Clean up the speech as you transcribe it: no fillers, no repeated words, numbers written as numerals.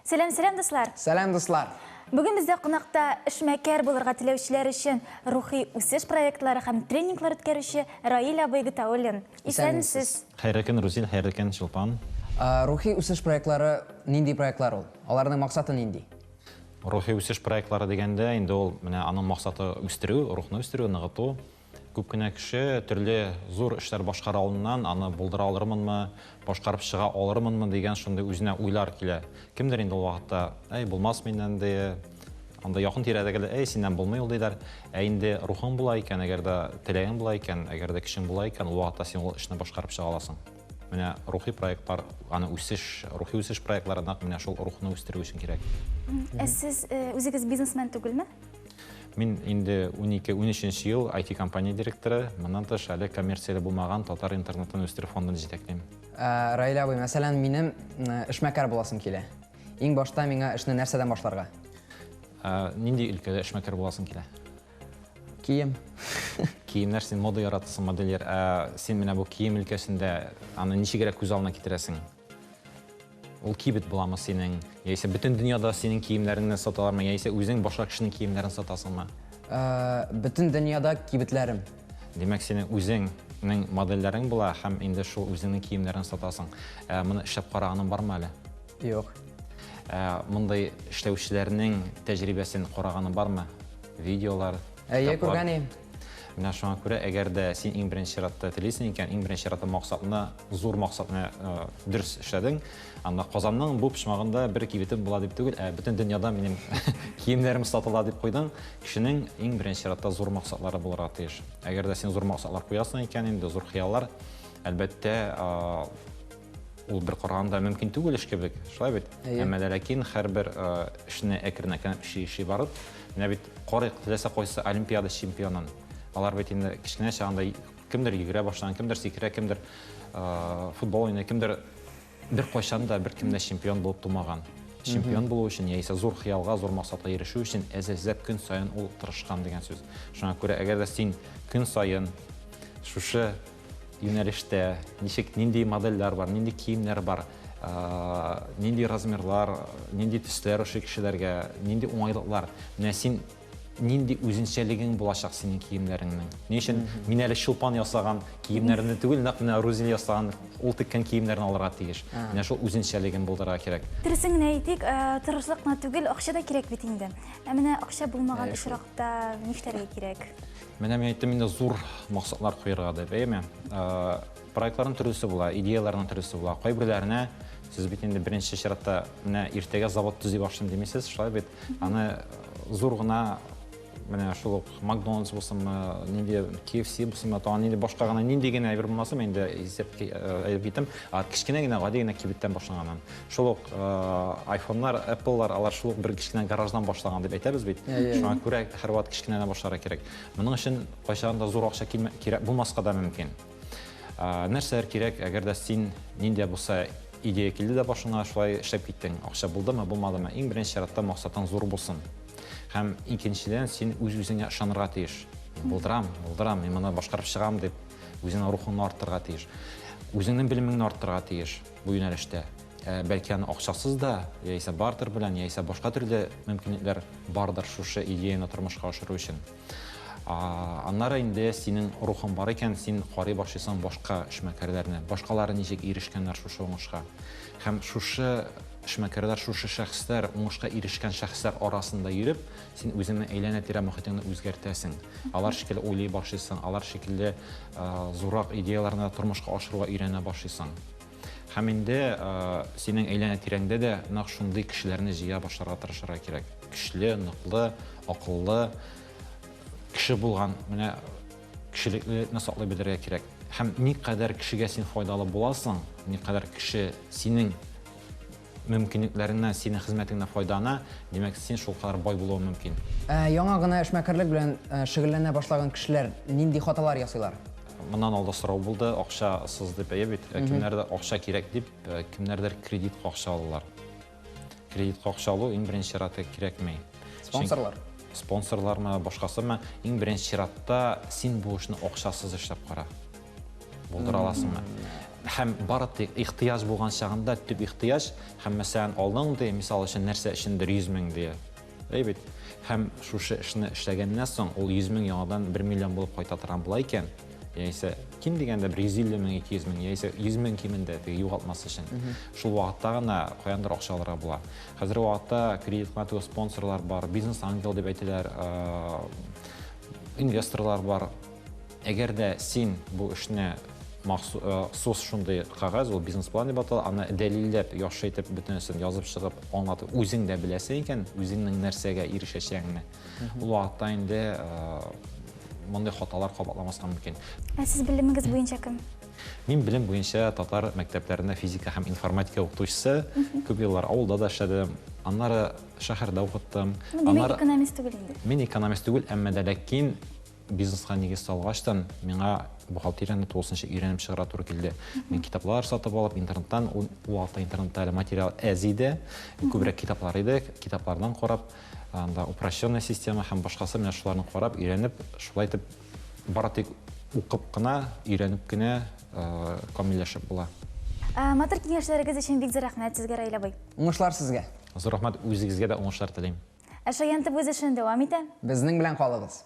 Сәлем, дуслар. Сәлем, дуслар. Бүгін бізде қонақта эшмәкәр булырга теләүчеләр өчен рухи үсеш проектлары һәм тренинглар үткәрүче Раил абый Гытауллин. Исәнмесез? Хәйрле көн, Рузил, хәйрле көн, Чулпан. Рухи үсеш проектлары нинди проектлар ул? Аларның максаты нинди? Рухи үсеш проектлары дигәндә, инде ул менә аның максаты үстерү, рухны үстерү, ныгыту. Күп кенә кеше төрле зур эшләр башкара алыннан, аны булдыра алырмынмы, башкарып чыга алырмынмы дигән шундый үзенә уйлар килә. Кемдер инде ул вакытта, булмас миннән дә, анда якын тирәдәге, синнән булмый ул диләр. Инде рухың була икән, әгәр дә теләгең була икән, әгәр дә кешең була икән, ул вакытта син ул эшне башкарып чыга аласың. Менә рухи проектлар, аны рухи үсеш проектларына менә шул рухны үстерү өчен кирәк. Сез үзегез бизнесмен түгелме? Мин инде 12-13 ел IT-компания директоры, моннан тыш әле коммерцияле булмаган Татар интернетын үстерү фондын җитәклим. Раил абый, мәсәлән, минем эшмәкәр буласым килә. Иң башта миңа эшне нәрсәдән башларга? Нинди өлкәдә эшмәкәр буласың килә? Кием. Киемнәр, син мода яратасың, модельер. Син менә бу кием өлкәсендә аны ничегрәк күз алдына китерәсең? Ул кибет буламы синең? Яисә бөтен дөньяда синең киемнәреңне саталармы? Яисә үзең башка кешенең киемнәрен сатасыңмы? Бөтен дөньяда кибетләрем. Демәк, синең үзеңнең модельләрең була һәм инде шул үзеңнең киемнәрен сатасың. Моны эшләп караганың бармы әле? Юк. Мондай эшләүчеләрнең тәҗрибәсен караганың бармы? Видеолар, Күргәнем. Менә шуңа күрә, әгәр дә син иң беренче чиратта телисең икән, иң беренче чиратта максатны, зур максатны дөрес эшләдең, анда Казанның бу почмагында бер кибетем була дип түгел, бөтен дөньяда минем киемнәрем сатыла дип куйдың. Кешенең иң беренче чиратта зур максатлары булырга тиеш. Әгәр дә син зур максатлар куясың икән, инде зур хыяллар, әлбәттә, ул бер караганда мөмкин түгел эш кебек, шулай бит. Әмма ләкин һәрбер эшне әкрен-әкрен эши барып, менә бит карыйк, теләсә кайсы олимпиада чемпионын. Алар бит инде кичкенә чагында кемдер йөгерә башлаган, кемдер сикерә, кемдер футбол уйный, кемдер бер кайчан да бер кемдә чемпион булып тумаган. Чемпион булу өчен яисә зур хыялга, зур максатка ирешү өчен әзәзләп көн саен ул тырышкан дигән сүз. Шуңа күрә, әгәр дә син көн саен шушы юнәлештә нинди модельләр бар, нинди киемнәр бар, нинди размерлар, нинди төсләр ошый кешеләргә, нинди уңайлыклар, менә син нинди үзенчәлегең булачак синең киемнәреңнең. Ни өчен мин әле Чулпан ясаган киемнәрне түгел, нәкъ менә Рузил ясаган ул теккән киемнәрне алырга тиеш. Менә шул үзенчәлеген булдырырга кирәк. Дөресен генә әйтик, тырышлыкны түгел, акча да кирәк бит инде. Менә акча булмаган очракта нишләргә кирәк? Менә мин әйттем, инде зур максатлар куярга дип, әйме? Проектларның төрлесе була, идеяларның төрлесе була. Кайберләренә сез бит инде беренче чиратта менә иртәгә завод төзи башлыйм димисез, шулай бит. Аны зур гына менә шул Макдональдс булсынмы, нинди KFC булсынмы, тагын нинди башка гына нинди генә әйбер булмаса, мен дә исәп әйтим, кичкенә генә гади генә кибеттән башлаганнан. Шул ук iPhone'лар, Apple'лар, алар шул ук бер кичкенә гараждан башлаган дип әйтәбез бит. Шуңа күрә һәрвакыт кичкенәдән башларга кирәк. Моның өчен кайчан да зур акча кирәк булмаска да мөмкин. Нәрсәләр кирәк, әгәр дә син нинди булса идея килде дә башыңа, шулай эшләп киттең. Акча булдымы, булмадымы? Иң беренче чиратта максатың зур булсын. Һәм икенчедән син үз-үзеңә ышанырга тиеш. Булдырам, мин моны башкарып чыгам дип үзеңнең рухыңны арттырырга тиеш. Үзеңнең белемеңне арттырырга тиеш бу юнәлештә. Бәлки аны акчасыз да, яисә бартер белән, яисә башка төрле мөмкинлекләр бардыр шушы идеяны тормышка ашыру өчен. Аннары инде синең рухың бар икән, син карый башлыйсың башка эшмәкәрләрне, башкалары ничек ирешкәннәр шушы уңышка. Һәм шушы эшмәкәрләр, шушы шәхесләр, уңышка ирешкән шәхесләр арасында йөреп, син үзеңне әйләнә-тирә мөхитеңне үзгәртәсең. Алар шикелле уйлый башлыйсың, алар шикелле зурак идеяларны тормышка ашыруга өйрәнә башлыйсың. Һәм инде синең әйләнә-тирәңдә дә нәкъ шундый кешеләрне җыя башларга тырышырга кирәк. Көчле, ныклы, акыллы кеше булган, менә кешелекне саклый белергә кирәк. Һәм никадәр кешегә син файдалы буласың, никадәр кеше синең мөмкинлекләреннән, синең хезмәтеңнән файдалана, димәк, син шул кадәр бай булуың мөмкин. Яңа гына эшмәкәрлек белән шөгыльләнә башлаган кешеләр нинди хаталар ясыйлар? Моннан алда сорау булды, акчасыз дип әйбит. Кемнәрдә акча кирәк дип, кемнәрдер кредитка акча алалар. Кредитка акча алу иң беренче чиратта кирәкми. Спонсорлар. Спонсорлармы, башкасымы, иң беренче чиратта син бу эшне акчасыз эшләп кара. Булдыра аласыңмы? һәм бары тик ихтыяж булган чагында төп ихтыяж һәм мәсәлән алдың ди мисал өчен нәрсә өчендер 100 мең ди. Бит. Һәм шушы эшне эшләгәннән соң ул 100 мең яңадан 1 миллион булып кайта торган була икән. Яисә ким дигәндә 150 мең, 200 мең, яисә 100 мең кимендә югалтмас өчен. Шул вакытта гына каяндыр акча алырга була. Хәзер вакытта кредит карталы спонсорлар бар, бизнес ангел дип әйтәләр, инвесторлар бар. Әгәр дә син бу эшне махсус шундый кагаз, ул бизнес план дип атала, аны дәлилләп, яхшы итеп бөтенесен язып чыгып, аңлатып, үзең дә беләсең икән, үзеңнең нәрсәгә ирешәчәгеңне. Ул вакытта инде мондай хаталар кабатламаска мөмкин. Сез белемегез буенча кем? Мин белем буенча татар мәктәпләрендә физика һәм информатика укытучысы, күп еллар авылда да эшләдем, аннары шәһәрдә укыттым. Демәк, экономист түгел инде. Мин экономист түгел, әмма дә ләкин бизнеска нигез салгачтан миңа бухгалтерияны тулысынча өйрәнеп чыгара туры килде. Мин китаплар сатып алып, интернеттан, ул вакытта интернетта материал әз иде, күбрәк китаплар иде, китаплардан карап, анда упрощенная система һәм башкасы менә шуларны карап, өйрәнеп, шулай итеп бары тик укып кына, өйрәнеп кенә камилләшеп була. Матур киңәшләрегез өчен бик зур рәхмәт сезгә, Раил абый. Уңышлар сезгә. Зур рәхмәт, үзегезгә дә уңышлар телим. Шаянтып үз эшен дәвам итә. Безнең белән калыгыз.